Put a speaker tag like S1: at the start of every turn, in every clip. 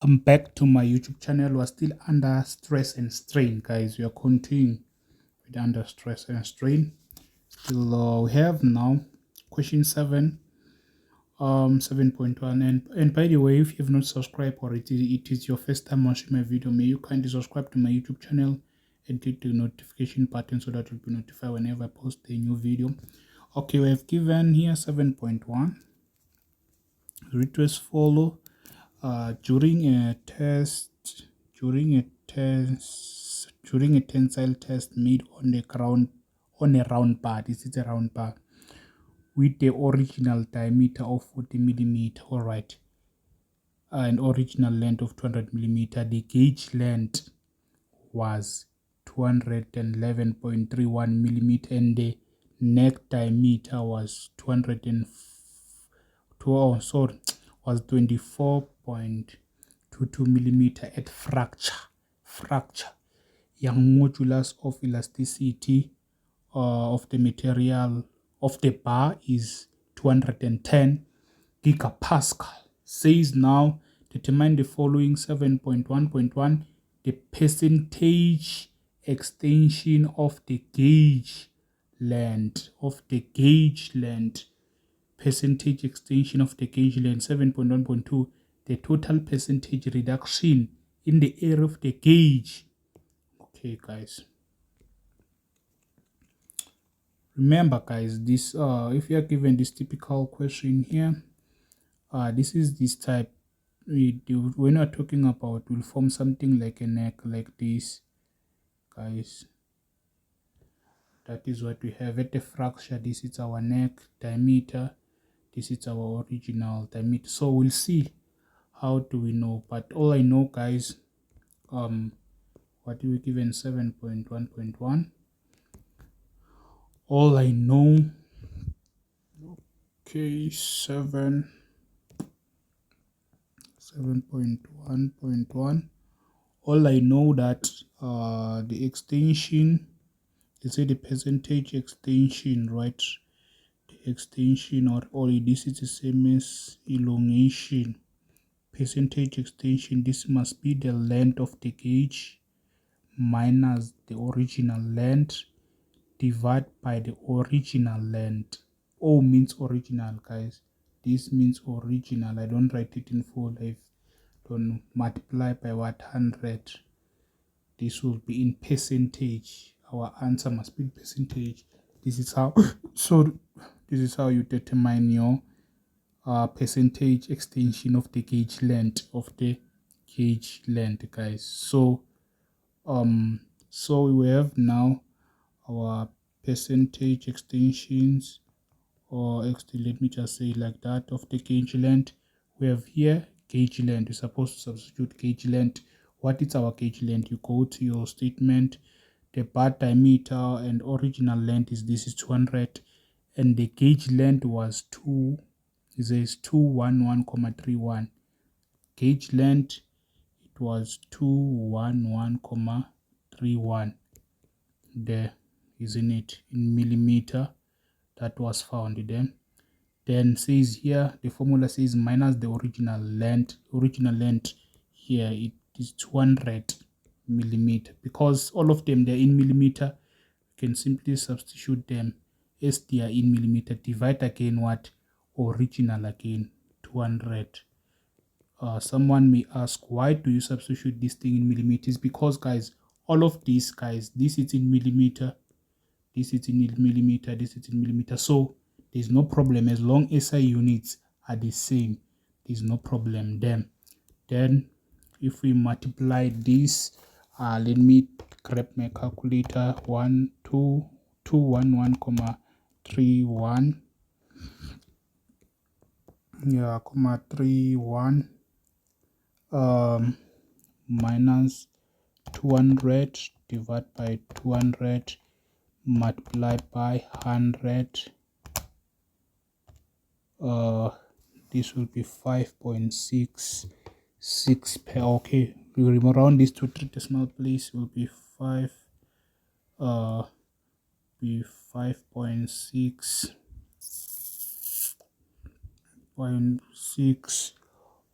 S1: I'm back to my YouTube channel. We're still under stress and strain, guys. We are continuing with under stress and strain. Still, we have now question 7.1. And by the way, if you have not subscribed or it is your first time watching my video, may you kindly subscribe to my YouTube channel and hit the notification button so that you'll be notified whenever I post a new video. Okay, we have given here 7.1. Read as follow. During a tensile test made on a round bar. This is a round bar with the original diameter of 40 millimeter. All right, an original length of 200 millimeter. The gauge length was 211.31 millimeter, and the neck diameter was 24.22 millimeter at fracture. Young modulus of elasticity of the material of the bar is 210 gigapascal. Says now determine the following. 7.1.1 the percentage extension of the gauge length percentage extension of the gauge length. 7.1.2 the total percentage reduction in the area of the gauge. Okay, guys, remember, guys, this if you are given this typical question here, this is this type. When we are talking about, will form something like a neck like this, guys. That is what we have at the fracture. This is our neck diameter, this is our original diameter. So we'll see how do we know. But all I know, guys, what we given 7.1.1, all I know, okay, 7.1.1, all I know that the extension, they say the percentage extension, right? The extension, or this is the same as elongation. Percentage extension, this must be the length of the gauge minus the original length divided by the original length. O means original, guys. This means original. I don't write it in full. I don't multiply by 100. This will be in percentage. Our answer must be in percentage. This is how this is how you determine your percentage extension of the gauge length guys. So we have now our percentage extensions, or let me just say like that, of the gauge length. We have here gauge length. We're supposed to substitute gauge length. What is our gauge length? You go to your statement, the bar diameter and original length is 200, and the gauge length was 211.31. Gauge length, it was 211.31. there, isn't it, in millimeter? That was found. Then says here, the formula says minus the original length here, it is 200 millimeter. Because all of them, they're in millimeter, you can simply substitute them as they are in millimeter. Divide again what? Original again, 200. Someone may ask, why do you substitute this thing in millimeters? Because, guys, all of these, guys, this is in millimeter, this is in millimeter, this is in millimeter. So there's no problem as long as SI units are the same. There's no problem then. Then if we multiply this, let me grab my calculator. 211.31, yeah, 31 minus 200 divided by 200 multiplied by 100. This will be 5.66 per. Okay, we will round this to 3 decimal place. Will be 5.6.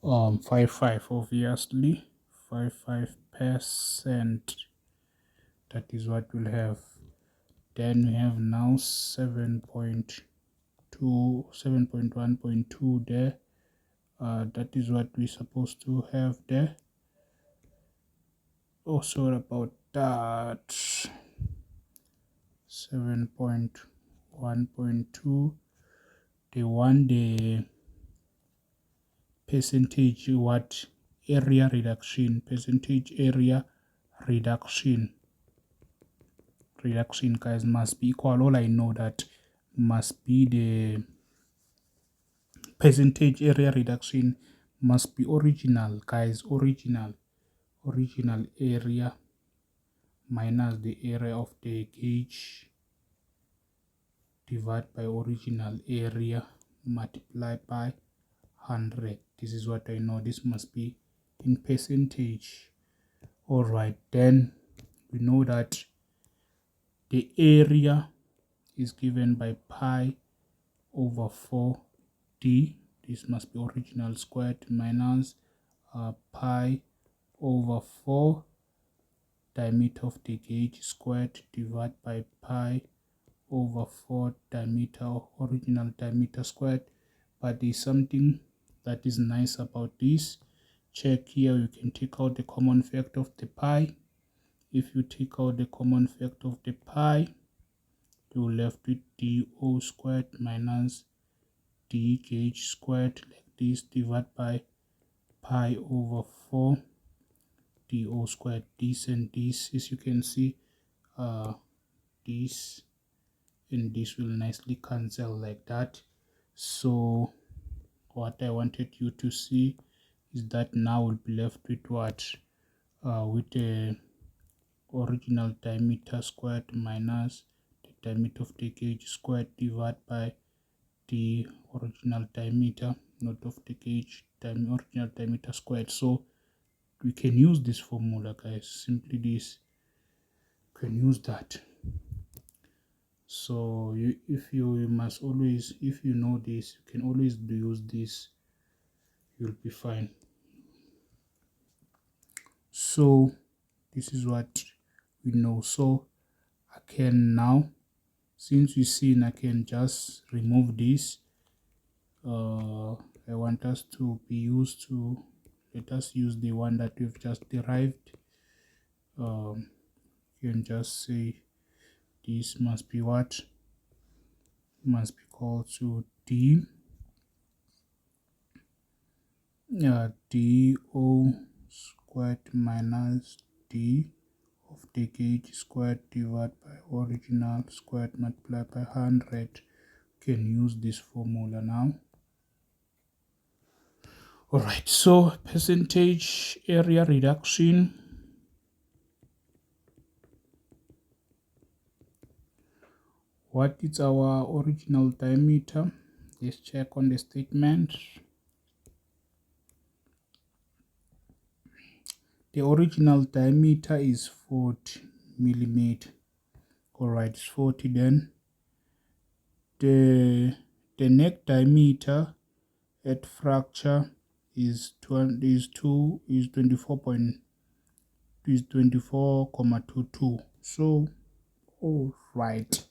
S1: 55, obviously 55%. That is what we'll have. Then we have now 7.1.2 there. That is what we're supposed to have there. Oh, sorry about that. 7.1.2. They want the percentage what area reduction, percentage area reduction guys must be equal. All I know that must be the percentage area reduction must be original guys, original area minus the area of the gauge divided by original area multiplied by 100. This is what I know. This must be in percentage. All right, then we know that the area is given by pi over 4d. This must be original squared minus pi over 4 diameter of the gauge squared divided by pi over 4 diameter original diameter squared. But there's something that is nice about this. Check here, you can take out the common factor of the pi. If you take out the common factor of the pi, you're left with do squared minus d gauge squared, like this, divided by pi over 4 do squared. This and this, as you can see, this and this will nicely cancel like that. So what I wanted you to see is that now we'll be left with what? With the original diameter squared minus the diameter of the gauge squared divided by the original diameter, not of the gauge, original diameter squared. So we can use this formula guys, simply this, you can use that. So you must always, if you know this, you can always use this, you'll be fine. So this is what we know. So I can now, since we've seen, I can just remove this. I want us to be used to, let us use the one that we've just derived. You can just say this must be what? Must be equal to d do squared minus d of the gauge squared divided by original squared multiplied by 100. Can use this formula now. All right, so percentage area reduction, what is our original diameter? Let's check on the statement. The original diameter is 40 millimeter. All right, it's 40. Then the neck diameter at fracture is 24.22. So all right.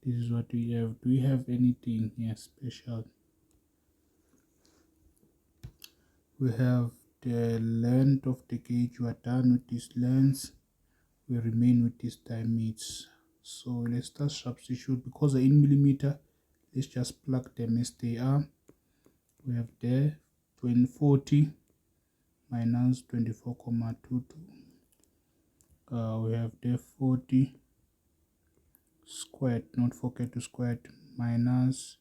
S1: This is what we have. Do we have anything here special? We have the length of the gauge. We are done with this length. We remain with this diameters. So let's start substitute, because they're in millimeter. Let's just plug them as they are. We have there 40 minus 24.22. We have there 40 squared, not forget to squared, minus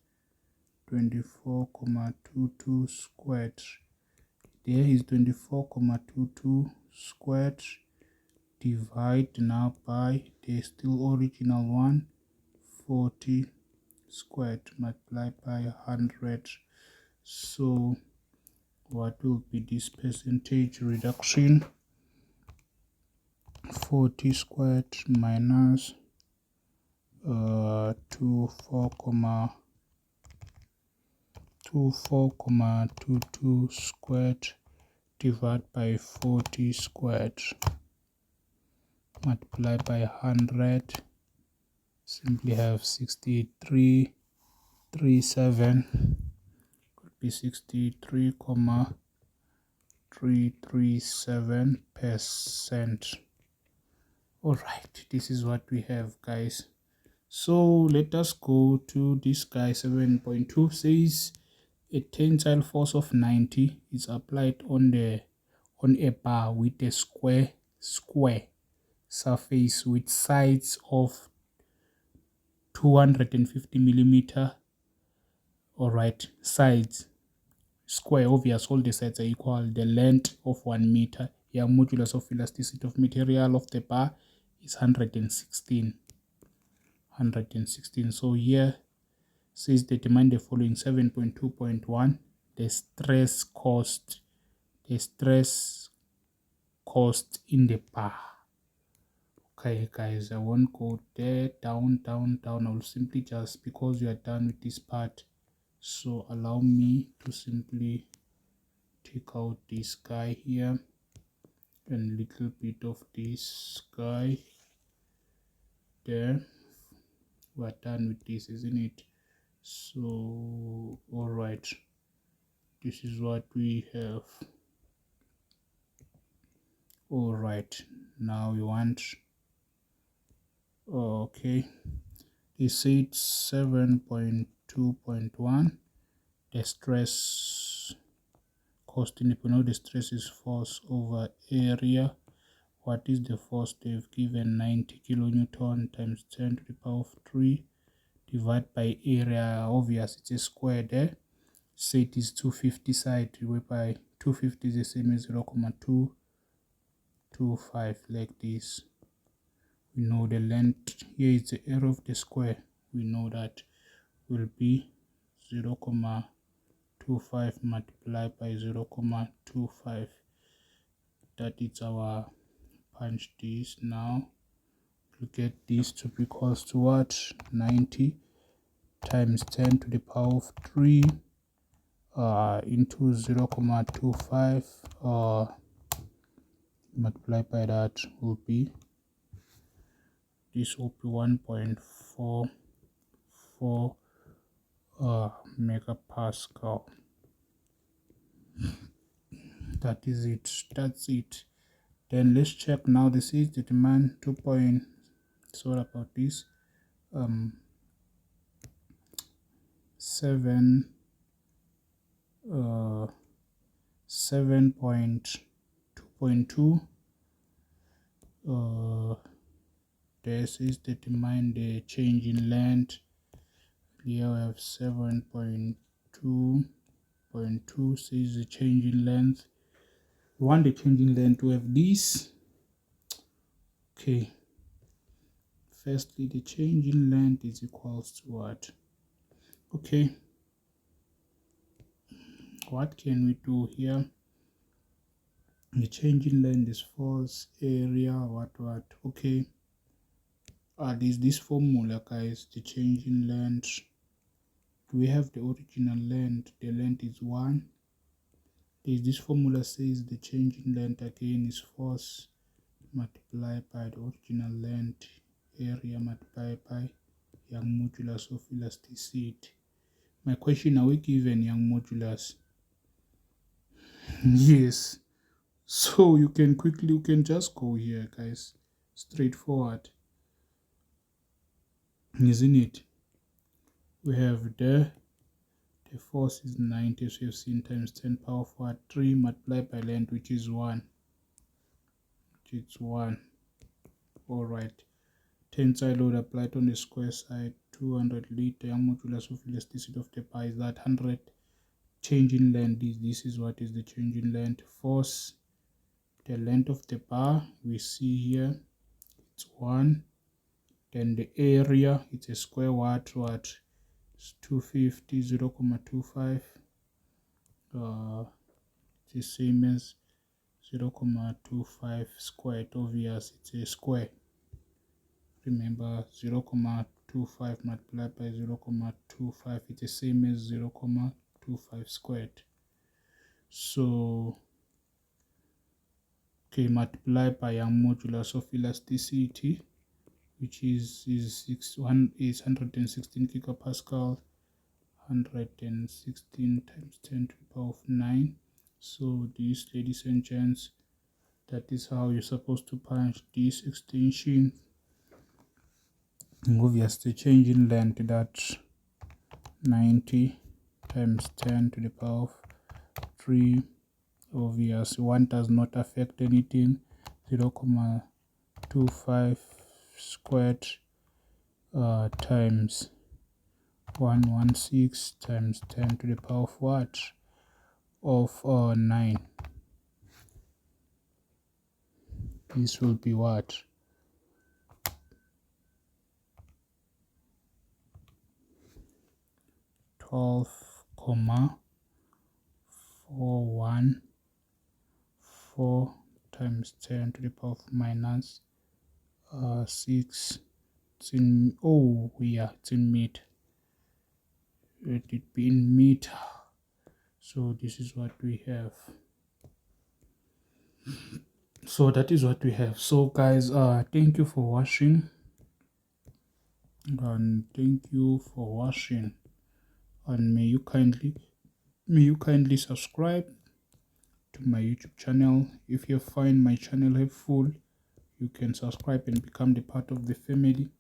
S1: 24.22 squared. There is 24.22 squared. Divide now by the still original one, 40 squared multiplied by 100. So what will be this percentage reduction? 40 squared minus 24,22 squared divided by 40 squared multiply by 100, simply have 63.37, could be 63,337%. all right, this is what we have, guys. So let us go to this guy. 7.2 says a tensile force of 90 is applied on a bar with a square surface with sides of 250 millimeter. all right, sides square, obvious, all the sides are equal, the length of 1 meter. Young modulus of elasticity of material of the bar is 116. So here says determine the following. 7.2.1, the stress cost in the bar. Okay, guys, I won't go there, down. I will simply just, because we are done with this part, so allow me to simply take out this guy here and little bit of this guy there. We're done with this, isn't it? So all right, this is what we have. all right, now we want, okay, this said 7.2.1, the stress cost in the, the stress is force over area. What is the force? They've given 90 kilonewton times 10 to the power of 3 divided by area. Obvious, it's a square there. Say it is 250 side, whereby 250 is the same as 0.225, like this. We know the length here is the area of the square. We know that will be 0.25 multiplied by 0.25. that is our punch. This now to get this to be equals to what? 90 times 10 to the power of 3 into 0.25 multiplied by that will be, this will be 1.44 megapascal. That is it. That's it. Then let's check now. This is determine 2 point, sorry about this, 7.2.2. This is determine the change in length. Here we have 7.2.2 says the change in length. We want the change in length to have this. Okay, firstly the change in length is equals to what? Okay, what can we do here? The change in length is force area what. Okay, there's this formula, guys. The change in length, we have the original length, the length is 1. There's this formula says the change in length again is force multiplied by the original length, area multiplied by Young modulus of elasticity. My question, are we given Young modulus? Yes. So you can just go here, guys. Straightforward, isn't it? We have the force is 90, so you've seen, times 10 power of 3 multiplied by length, which is 1. All right. Tensile load applied on the square side, 200 liter. Young modulus of elasticity of the bar is that 100. Change in length, this is what is the change in length. Force, the length of the bar we see here, it's 1. Then the area, it's a square what it's 250, 0.25. It's the same as 0.25 squared. Obvious, it's a square. Remember, 0.25 0.25 multiplied by 0.25, it's the same as 0.25 squared. So okay, multiply by our modulus of elasticity, which is 116 gigapascal, 116 times 10 to the power of 9. So this, ladies and gents, that is how you're supposed to punch this extension. And obviously changing length, that 90 times 10 to the power of 3. Obviously 1 does not affect anything. 0.25 squared times 116 times 10 to the power of what? Of 9. This will be what? 12,414 times 10 to the power of minus 6. It's in, oh yeah, it's in meter. Let it be in meter. So this is what we have. So that is what we have. So guys, thank you for watching, and and may you kindly subscribe to my YouTube channel. If you find my channel helpful, you can subscribe and become the part of the family,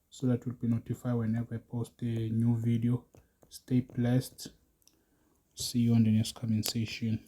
S1: so that you'll be notified whenever I post a new video. Stay blessed. See you on the next comment session.